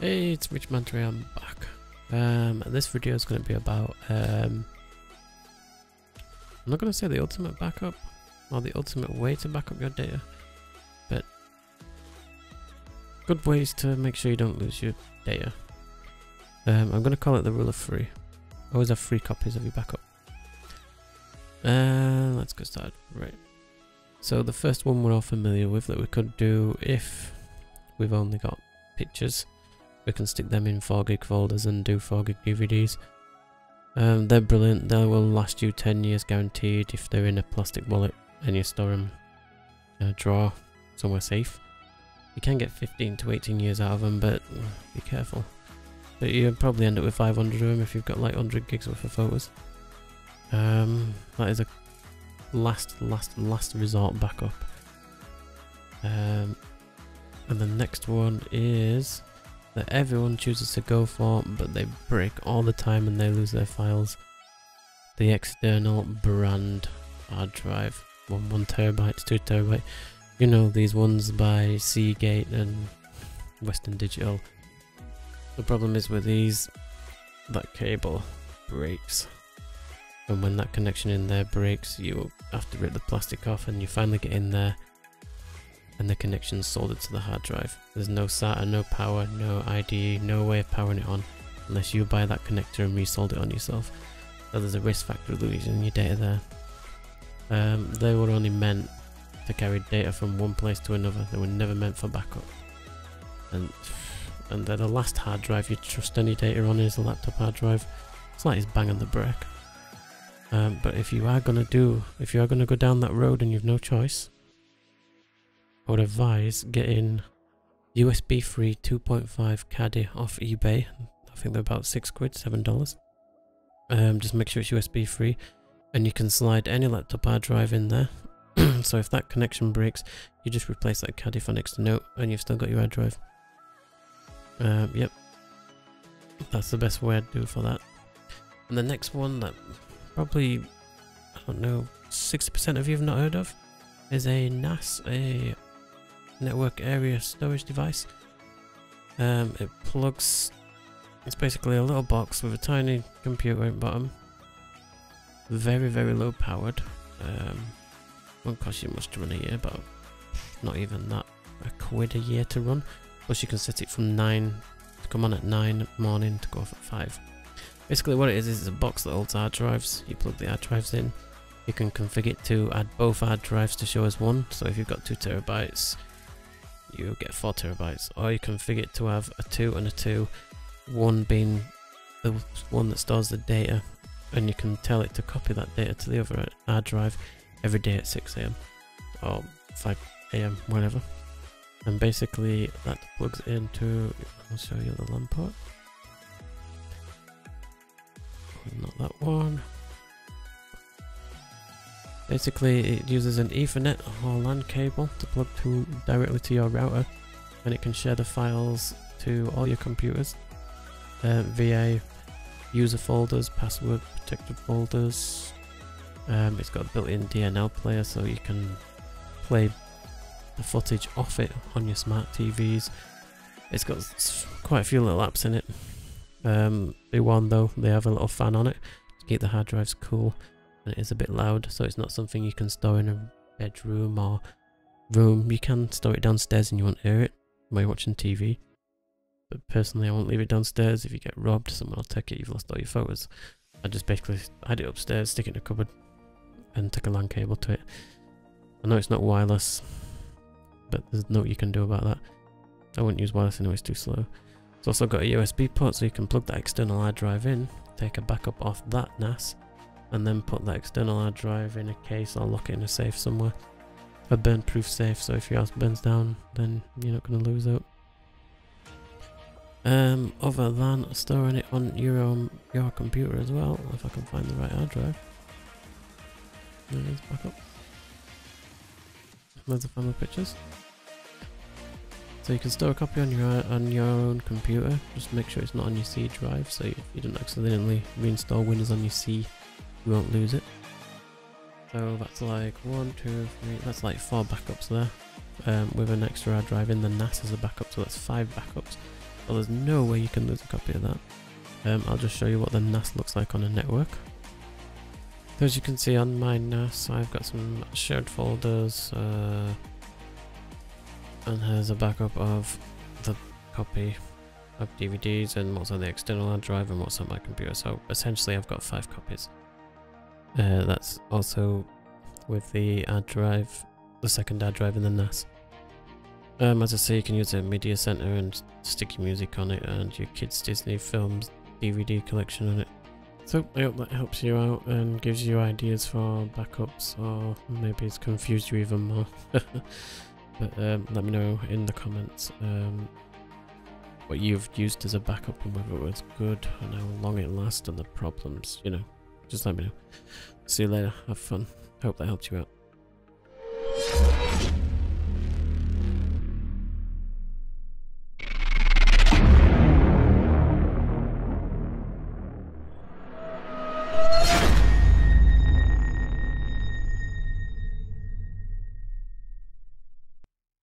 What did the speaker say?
Hey, it's Rich Mantry, I'm back. This video is going to be about, I'm not going to say the ultimate backup, or the ultimate way to back up your data, but good ways to make sure you don't lose your data. I'm going to call it the rule of 3. Always have 3 copies of your backup. Let's get started. Right. So the first one we're all familiar with that we could do if we've only got pictures. We can stick them in 4GB folders and do 4GB DVDs. They're brilliant. They will last you 10 years guaranteed if they're in a plastic wallet and you store them in a drawer somewhere safe. You can get 15 to 18 years out of them, but be careful. But you'll probably end up with 500 of them if you've got like 100 gigs worth of photos. That is a last resort backup. And the next one is that everyone chooses to go for, but they break all the time and they lose their files. The external brand hard drive, 1 terabyte, 2 terabyte. You know, these ones by Seagate and Western Digital. The problem is with these, that cable breaks. And when that connection in there breaks, you have to rip the plastic off, and you finally get in there and the connection's soldered to the hard drive. There's no SATA, no power, no IDE, no way of powering it on unless you buy that connector and resolder it on yourself. So there's a risk factor of losing your data there. They were only meant to carry data from one place to another. They were never meant for backup. And they're the last hard drive you trust any data on is a laptop hard drive. It's like it's banging the brake. But if you are gonna go down that road and you've no choice, I would advise getting USB free 2.5 Caddy off eBay. I think they're about £6, $7. Just make sure it's USB free, and you can slide any laptop hard drive in there. So if that connection breaks, you just replace that Caddy for next to note, and you've still got your hard drive. Yep, that's the best way I'd do for that. And the next one that probably, I don't know, 60% of you have not heard of is a NAS, a network area storage device. It plugs, it's basically a little box with a tiny computer at the bottom. Very low powered. Won't cost you much to run a year, but not even that, £1 a year to run. Plus you can set it from 9 to come on at 9 in the morning to go off at 5. Basically what it is it's a box that holds hard drives. You plug the hard drives in. You can configure it to add both hard drives to show as one. So if you've got 2 terabytes, you get 4 terabytes. Or you configure it to have a 2 and a 2. One being the one that stores the data, and you can tell it to copy that data to the other hard drive every day at 6 AM or 5 AM, whenever. And basically that plugs into, I'll show you the LAN port. Not that one. Basically it uses an Ethernet or LAN cable to plug directly to your router, and it can share the files to all your computers via user folders, password protected folders. It's got a built-in DNL player, so you can play the footage off it on your smart TVs. It's got quite a few little apps in it. They warn though, they have a little fan on it to keep the hard drives cool, and it is a bit loud, so it's not something you can store in a bedroom or room. You can store it downstairs and you won't hear it while you're watching TV, but personally I won't leave it downstairs. If you get robbed, someone will take it, you've lost all your photos. I just basically hide it upstairs, stick it in a cupboard and take a LAN cable to it. I know it's not wireless, but there's no you can do about that. I wouldn't use wireless anyway, it's too slow. It's also got a USB port, so you can plug that external hard drive in, take a backup off that NAS, and then put that external hard drive in a case or lock it in a safe somewhere. A burn proof safe, so if your house burns down, then you're not going to lose out. Other than storing it on your computer as well, if I can find the right hard drive. There it is, backup. There's the family pictures. So you can store a copy on your own computer. Just make sure it's not on your C drive, so if you don't accidentally reinstall Windows on your C, you won't lose it. So that's like 1, 2, 3. That's like 4 backups there. with an extra hard drive in the NAS as a backup, so that's 5 backups. Well, there's no way you can lose a copy of that. I'll just show you what the NAS looks like on a network. So as you can see on my NAS, I've got some shared folders, and here's a backup of the copy of DVDs and what's on the external hard drive and what's on my computer. So essentially I've got 5 copies. That's also with the hard drive, the second hard drive in the NAS. As I say, you can use a media center and stick your music on it and your kids' Disney films DVD collection on it. So I hope that helps you out and gives you ideas for backups, or maybe it's confused you even more. But let me know in the comments what you've used as a backup and whether it was good and how long it lasted and the problems, you know. Just let me know. See you later. Have fun. Hope that helped you out.